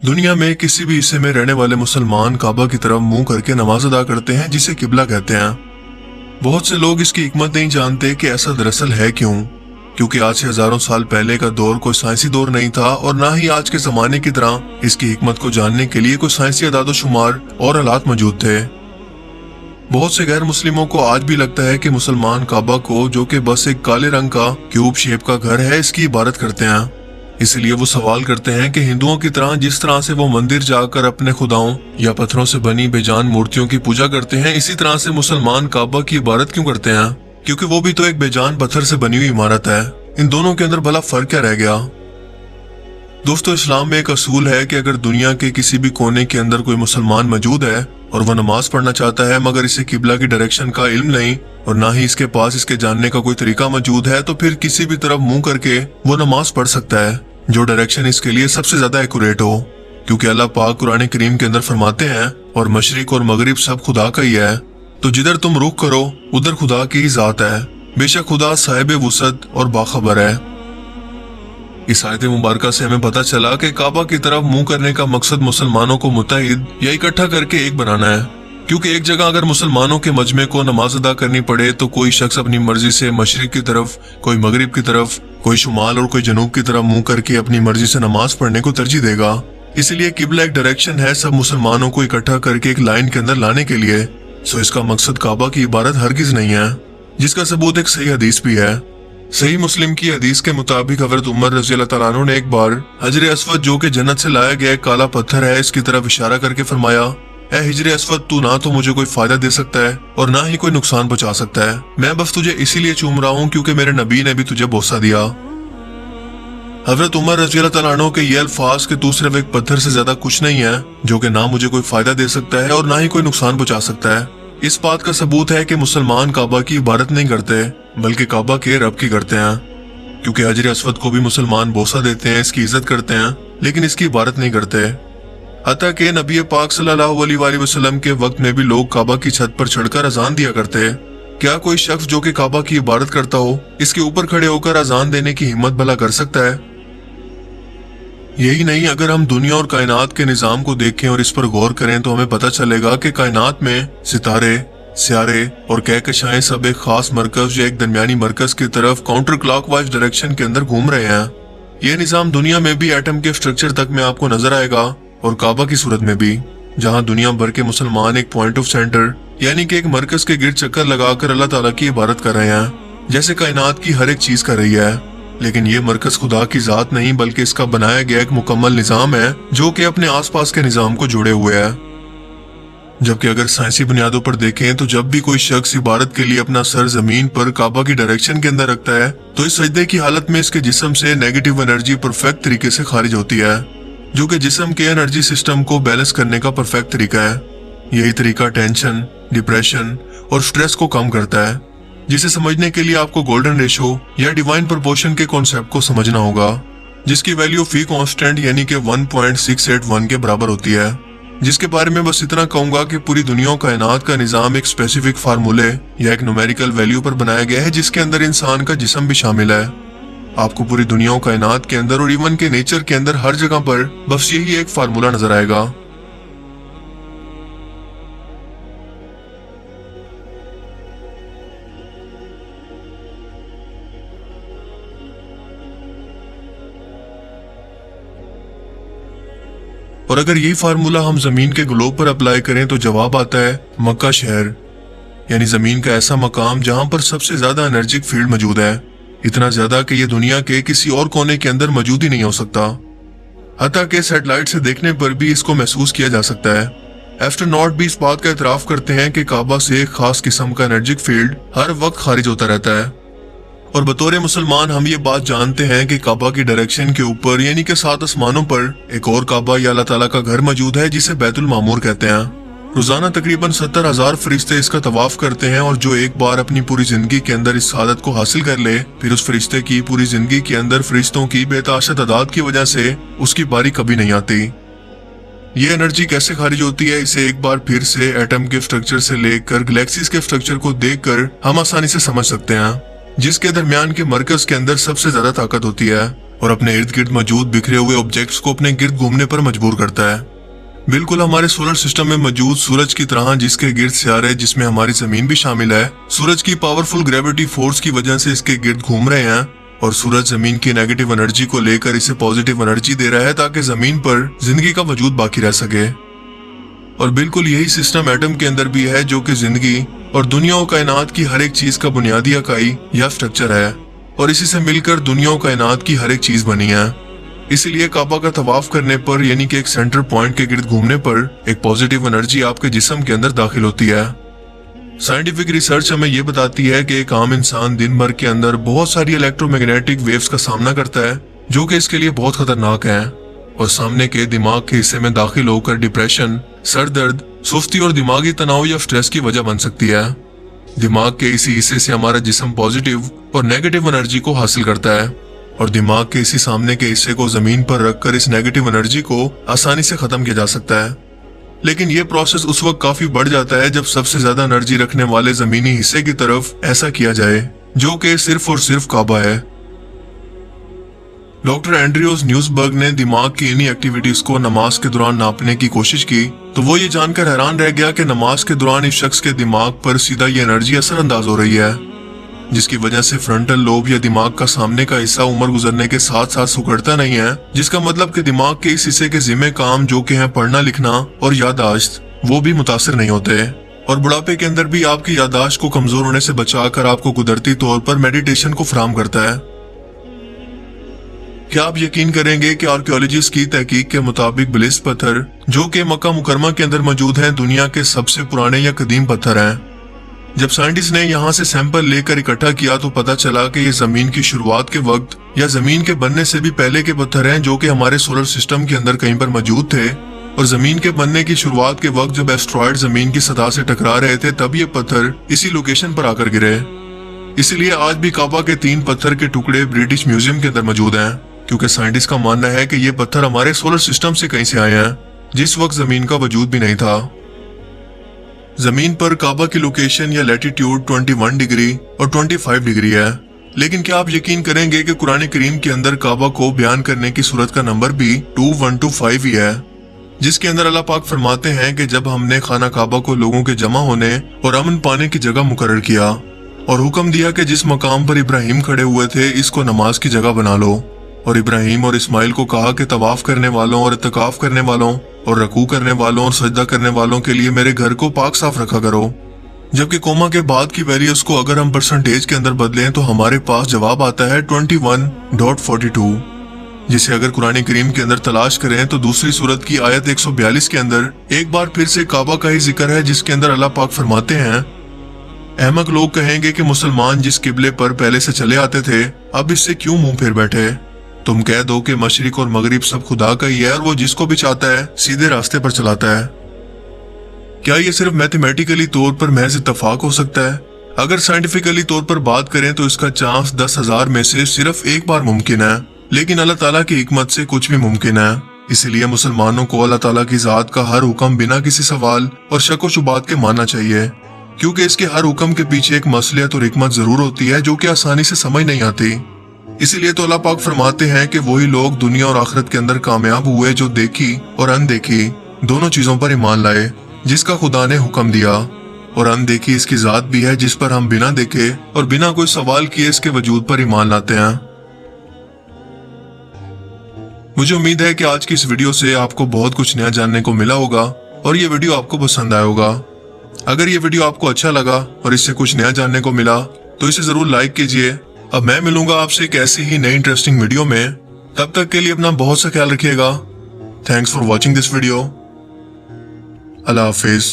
दुनिया में किसी भी हिस्से में रहने वाले मुसलमान काबा की तरफ मुंह करके नमाज अदा करते हैं, जिसे किबला कहते हैं। बहुत से लोग इसकी हिकमत नहीं जानते कि ऐसा दरअसल है क्यों, क्योंकि आज से हजारों साल पहले का दौर कोई साइंसी दौर नहीं था और ना ही आज के जमाने की तरह इसकी हिकमत को जानने के लिए कोई साइंसी अदाद-ओ-शुमार और हालात मौजूद थे। बहुत से गैर मुस्लिमों को आज भी लगता है कि मुसलमान काबा को, जो कि बस एक काले रंग का क्यूब शेप का घर है, इसकी इबादत करते हैं। इसलिए वो सवाल करते हैं कि हिंदुओं की तरह जिस तरह से वो मंदिर जाकर अपने खुदाओं या पत्थरों से बनी बेजान मूर्तियों की पूजा करते हैं, इसी तरह से मुसलमान काबा की इबादत क्यों करते हैं, क्योंकि वो भी तो एक बेजान पत्थर से बनी हुई इमारत है। इन दोनों के अंदर भला फर्क क्या रह गया? दोस्तों, इस्लाम में एक असूल है कि अगर दुनिया के किसी भी कोने के अंदर कोई मुसलमान मौजूद है और वह नमाज पढ़ना चाहता है, मगर इसे किबला की डायरेक्शन का इल्म नहीं और ना ही इसके पास इसके जानने का कोई तरीका मौजूद है, तो फिर किसी भी तरफ मुंह करके वो नमाज पढ़ सकता है जो डायरेक्शन इसके लिए सबसे ज्यादा एक्यूरेट हो। क्योंकि अल्लाह पाक कुरान करीम के अंदर फरमाते हैं, और मशरिक और मगरिब सब खुदा का ही है, तो जिधर तुम रुख करो उधर खुदा की ही जात है, बेशक खुदा साहिब वुसअत और बाखबर है। इस आयत मुबारका से हमें पता चला कि काबा की तरफ मुंह करने का मकसद मुसलमानों को मुत्तहिद या इकट्ठा करके एक बनाना है। क्योंकि एक जगह अगर मुसलमानों के मजमे को नमाज अदा करनी पड़े तो कोई शख्स अपनी मर्जी से मशरिक की तरफ, कोई मगरिब की तरफ, कोई शुमाल और कोई जनूब की तरफ मुंह करके अपनी मर्जी से नमाज पढ़ने को तरजीह देगा। इसलिए किबला एक डायरेक्शन है सब मुसलमानों को इकट्ठा करके एक लाइन के अंदर लाने के लिए। सो इसका मकसद काबा की इबादत हरगिज नहीं है, जिसका सबूत एक सही हदीस भी है। सही मुस्लिम की हदीस के मुताबिक हज़रत उमर रज़ी अल्लाह तआला अन्हु ने एक बार हजर अस्वद, जो कि जन्नत से लाया गया एक काला पत्थर है, इसकी तरफ इशारा करके फरमाया, ऐ हिजर अस्वद, तू ना तो मुझे कोई फायदा दे सकता है और ना ही कोई नुकसान पहुंचा सकता है। मैं बस तुझे इसीलिए चूम रहा हूँ क्योंकि मेरे नबी ने भी तुझे बोसा दिया। हजरत उमर रज़ी अल्लाह तआला अन्हु के ये अल्फाज कि तू सिर्फ एक पत्थर से ज्यादा कुछ नहीं है, जो कि ना मुझे कोई फायदा दे सकता है और ना ही कोई नुकसान पहुंचा सकता है, इस बात का सबूत है कि मुसलमान काबा की इबादत नहीं करते बल्कि काबा के रब की करते हैं। क्योंकि हजर अस्वद को भी मुसलमान बोसा देते हैं, इसकी इज्जत करते हैं, लेकिन इसकी इबादत नहीं करते। हत्ता कि नबी पाक सल्लल्लाहु अलैहि वसल्लम के वक्त में भी लोग काबा की छत पर चढ़कर अजान दिया करते। क्या कोई शख्स जो कि काबा की इबादत करता हो इसके ऊपर खड़े होकर अजान देने की हिम्मत भला कर सकता है? यही नहीं, अगर हम दुनिया और कायनात के निजाम को देखें और इस पर गौर करें तो हमें पता चलेगा कि कायनात में सितारे, सियारे और कहकशाएं सब एक खास मरकज या एक दरमियानी मरकज की तरफ काउंटर क्लॉकवाइज डायरेक्शन के अंदर घूम रहे हैं। यह निजाम दुनिया में भी एटम के स्ट्रक्चर तक में आपको नजर आएगा और काबा की सूरत में भी, जहां दुनिया भर के मुसलमान एक पॉइंट ऑफ सेंटर यानी कि एक मरकज के गिर्द चक्कर लगाकर अल्लाह ताला की इबादत कर रहे हैं, जैसे कायनात की हर एक चीज कर रही है। लेकिन ये मरकज खुदा की जात नहीं बल्कि इसका बनाया गया एक मुकम्मल निजाम है जो कि अपने आसपास के निजाम को जुड़े हुए है। जबकि अगर साइंसी बुनियादों पर देखें तो जब भी कोई शख्स इबादत के लिए अपना सर जमीन पर काबा की डायरेक्शन के अंदर रखता है तो इस सजदे की हालत में इसके जिस्म से नेगेटिव एनर्जी परफेक्ट तरीके से खारिज होती है, जो कि जिस्म के एनर्जी सिस्टम को बैलेंस करने का परफेक्ट तरीका है। यही तरीका टेंशन, डिप्रेशन और स्ट्रेस को कम करता है, जिसे समझने के लिए आपको गोल्डन रेशो या डिवाइन प्रोपोर्शन के कॉन्सेप्ट को समझना होगा, जिसकी वैल्यू फी कांस्टेंट यानी कि 1.681 के बराबर होती है। जिसके बारे में बस इतना कहूंगा कि पूरी दुनिया और कायनात का निजाम एक स्पेसिफिक फार्मूले या एक न्यूमेरिकल वैल्यू पर बनाया गया है, जिसके अंदर इंसान का जिस्म भी शामिल है। आपको पूरी दुनिया और कायनात के अंदर और इवन के नेचर के अंदर हर जगह पर बस यही एक फार्मूला नजर आएगा। और अगर यही फार्मूला हम जमीन के ग्लोब पर अप्लाई करें तो जवाब आता है मक्का शहर, यानी जमीन का ऐसा मकाम जहां पर सबसे ज्यादा एनर्जिक फील्ड मौजूद है, इतना ज्यादा कि ये दुनिया के किसी और कोने के अंदर मौजूद ही नहीं हो सकता। हत्ता कि सैटेलाइट से देखने पर भी इसको महसूस किया जा सकता है। एस्ट्रोनॉट भी इस बात का इतराफ करते हैं कि काबा से एक खास किस्म का एनर्जिक फील्ड हर वक्त खारिज होता रहता है। और बतौर मुसलमान हम ये बात जानते हैं कि काबा की डायरेक्शन के ऊपर यानी कि 7 आसमानों पर एक और काबा या अल्लाह ताला का घर मौजूद है, जिसे बैतुल मामूर कहते हैं। रोजाना तकरीबन 70,000 फरिश्ते इसका तवाफ करते हैं और जो एक बार अपनी पूरी जिंदगी के अंदर इस सादत को हासिल कर ले, फिर उस फरिश्ते की पूरी जिंदगी के अंदर फरिश्तों की बेताशा तादाद की वजह से उसकी बारी कभी नहीं आती। ये एनर्जी कैसे खारिज होती है, इसे एक बार फिर से एटम के स्ट्रक्चर से लेकर गैलेक्सीज के स्ट्रक्चर को देखकर हम आसानी से समझ सकते हैं, जिसके दरमियान के मरकज के अंदर सबसे ज्यादा ताकत होती है और अपने इर्द गिर्द मौजूद बिखरे हुए ऑब्जेक्ट्स को अपने गिर्द घूमने पर मजबूर करता है। बिल्कुल हमारे सोलर सिस्टम में मौजूद सूरज की तरह, जिसके गिर्द सियारे जिसमें हमारी जमीन भी शामिल है, सूरज की पावरफुल ग्रेविटी फोर्स की वजह से इसके गिर्द घूम रहे हैं और सूरज जमीन की नेगेटिव एनर्जी को लेकर इसे पॉजिटिव एनर्जी दे रहा है ताकि जमीन पर जिंदगी का वजूद बाकी रह सके। और बिल्कुल यही सिस्टम एटम के अंदर भी है, जो कि जिंदगी और दुनिया और कायनात की हर एक चीज का बुनियादी इकाई या स्ट्रक्चर है और इसी से मिलकर दुनिया और कायनात की हर एक चीज बनी है। इसीलिए काबा का तवाफ करने पर, यानी कि एक सेंटर पॉइंट के गिर्द घूमने पर, एक पॉजिटिव एनर्जी आपके जिस्म के अंदर दाखिल होती है। साइंटिफिक रिसर्च हमें यह बताती है कि एक आम इंसान दिन भर के अंदर बहुत सारी इलेक्ट्रोमैग्नेटिक वेव्स का सामना करता है, जो कि इसके लिए बहुत खतरनाक है और सामने के दिमाग के हिस्से में दाखिल होकर डिप्रेशन, सर दर्द, सुस्ती और दिमागी तनाव या स्ट्रेस की वजह बन सकती है। दिमाग के इसी हिस्से से हमारा जिस्म पॉजिटिव और नेगेटिव एनर्जी को हासिल करता है और दिमाग के इसी सामने के हिस्से को जमीन पर रखकर इस नेगेटिव एनर्जी को आसानी से खत्म किया जा सकता है। लेकिन यह प्रोसेस उस वक्त काफी बढ़ जाता है जब सबसे ज्यादा एनर्जी रखने वाले जमीनी हिस्से की तरफ ऐसा किया जाए, जो कि सिर्फ और सिर्फ काबा है। डॉक्टर एंड्रियोस न्यूसबर्ग ने दिमाग की इन्हीं एक्टिविटीज को नमाज के दौरान नापने की कोशिश की तो वो ये जानकर हैरान रह गया कि नमाज के दौरान इस शख्स के दिमाग पर सीधा ये एनर्जी असरअंदाज हो रही है, जिसकी वजह से फ्रंटल लोब या दिमाग का सामने का हिस्सा उम्र गुजरने के साथ साथ सुकड़ता नहीं है, जिसका मतलब कि दिमाग के इस हिस्से के जिम्मे काम जो कि हैं पढ़ना लिखना और याददाश्त, वो भी मुतासिर नहीं होते और बुढ़ापे के अंदर भी आपकी याददाश्त को कमजोर होने से बचाकर आपको कुदरती तौर पर मेडिटेशन को फराहम करता है। क्या आप यकीन करेंगे कि आर्कियोलॉजिस्ट की तहकीक के मुताबिक बिलिस पत्थर, जो कि मक्का मुकरमा के अंदर मौजूद हैं, दुनिया के सबसे पुराने या कदीम पत्थर हैं। जब साइंटिस्ट ने यहाँ से सैंपल लेकर इकट्ठा किया तो पता चला कि ये जमीन की शुरुआत के वक्त या जमीन के बनने से भी पहले के पत्थर हैं, जो कि हमारे सोलर सिस्टम के अंदर कहीं पर मौजूद थे और जमीन के बनने की शुरुआत के वक्त जब एस्ट्रॉयड जमीन की सतह से टकरा रहे थे तब ये पत्थर इसी लोकेशन पर आकर गिरे। इसीलिए आज भी काबा के 3 पत्थर के टुकड़े ब्रिटिश म्यूजियम के अंदर मौजूद हैं, क्योंकि साइंटिस्ट का मानना है कि ये पत्थर हमारे सोलर सिस्टम से कहीं से आए हैं, जिस वक्त जमीन का वजूद भी नहीं था। जमीन पर काबा की लोकेशन या लैटिट्यूड 21 डिग्री और 25 डिग्री है, लेकिन क्या आप यकीन करेंगे कि कुरान करीम के अंदर काबा को बयान करने की सूरत का नंबर भी 2125 ही है, जिसके अंदर अल्लाह पाक फरमाते हैं कि जब हमने खाना काबा को लोगों के जमा होने और अमन पाने की जगह मुकर्रर किया और हुक्म दिया कि जिस मकाम पर इब्राहिम खड़े हुए थे इसको नमाज की जगह बना लो, और इब्राहिम और इस्माइल को कहा कि तवाफ करने वालों और इत्तिकाफ करने वालों और रकू करने वालों और सजदा करने वालों के लिए मेरे घर को पाक साफ रखा करो। जबकि कोमा के बाद की वैल्यूज को अगर हम परसेंटेज के अंदर बदलें तो हमारे पास जवाब आता है 21.42, जिसे अगर कुरान करीम के अंदर तलाश करें तो दूसरी सूरत की आयत 142 के अंदर एक बार फिर से काबा का ही जिक्र है, जिसके अंदर अल्लाह पाक फरमाते हैं, अहमक लोग कहेंगे कि मुसलमान जिस किबले पर पहले से चले आते थे अब इससे क्यों मुंह फेर बैठे। तुम कह दो कि मशरिक और मगरिब सब खुदा का ही है और वो जिसको भी चाहता है सीधे रास्ते पर चलाता है। क्या ये सिर्फ मैथमेटिकली तौर पर महज इत्तफाक हो सकता है? अगर साइंटिफिकली तौर पर बात करें तो इसका चांस 10,000 में से सिर्फ एक बार मुमकिन है, लेकिन अल्लाह ताला की हिकमत से कुछ भी मुमकिन है। इसलिए मुसलमानों को अल्लाह ताला की जात का हर हुक्म बिना किसी सवाल और शक व शुबात के मानना चाहिए, क्योंकि इसके हर हुक्म के पीछे एक मसलियत और हिकमत जरूर होती है जो कि आसानी से समझ नहीं आती। इसीलिए तो अल्लाह पाक फरमाते हैं कि वही लोग दुनिया और आखिरत के अंदर कामयाब हुए जो देखी और अनदेखी दोनों चीजों पर ईमान लाए जिसका खुदा ने हुक्म दिया, और अनदेखी इसकी जात भी है जिस पर हम बिना देखे और बिना कोई सवाल किए इसके वजूद पर ईमान लाते हैं। मुझे उम्मीद है कि आज की इस वीडियो से आपको बहुत कुछ नया जानने को मिला होगा और ये वीडियो आपको पसंद आया होगा। अगर ये वीडियो आपको अच्छा लगा और इससे कुछ नया जानने को मिला तो इसे जरूर लाइक कीजिए। अब मैं मिलूंगा आपसे एक ऐसी ही नई इंटरेस्टिंग वीडियो में, तब तक के लिए अपना बहुत सा ख्याल रखिएगा। Thanks for watching this video. Allah Hafiz.